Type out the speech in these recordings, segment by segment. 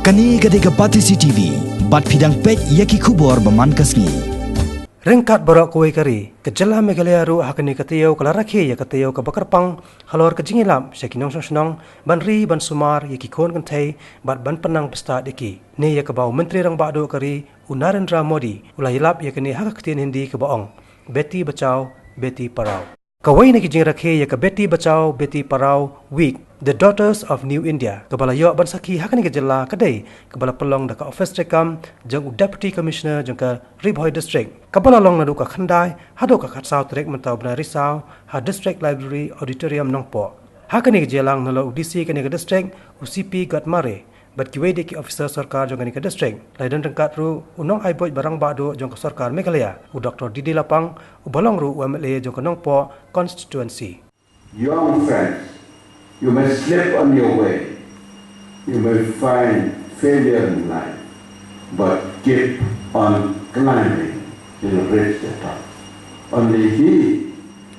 Kani gadega Beti CCTV, bat pidang pet yaki kubor baman kasni. Ringkat barak kuai kari, kejala Meghalaya ru hakani katayau kalarake ya katayau ka bakarpang, halor ke jingilap, syakinong senang, banri ban sumar ya kikon kentai, bat ban penang pesta deki. Ni ya kebau menteri rang bakdo kari, Narendra Modi, ulayilap ya kini hak ketien hindi ke baong. Beti Bachao, Beti Parao. Kawai ni Jingrakhe ya ke Beti Bachao, Beti Parao week, the daughters of New India. Kebala yo ban saki hakani kejala kadai, kebala pelong daka office rekam, jang deputy commissioner jang ka Bhoi district. Kebala long nadu ka khandai, hado ka khatsau trek mentau bna risau, ha district library auditorium nongpo. Hakani kejalang nalo UDC kani ka district, UCP gat mare. Bat kiwai deki officer sarkar jang kani ka district. Laidan rengkat ru unong aiboj barang bado jang ka sarkar Meghalaya. U Dr. Didi Lapang, u balong ru UMLA jang ka nongpo constituency. Young friends, you may slip on your way. You may find failure in life, but keep on climbing till you reach the top. Only he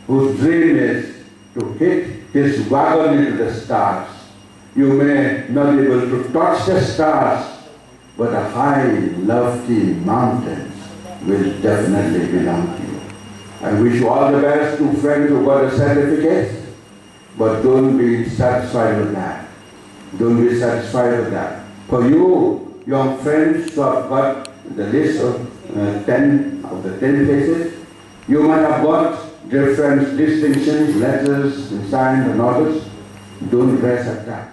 whose dream is to hit his wagon into the stars. You may not be able to touch the stars, but a high, lofty mountain will definitely belong to you. I wish you all the best to friends who got a certificate, but don't be satisfied with that. Don't be satisfied with that. For you, young friends who have got the list of 10 places, you might have got different distinctions, letters, and signs and others. Don't rest at that.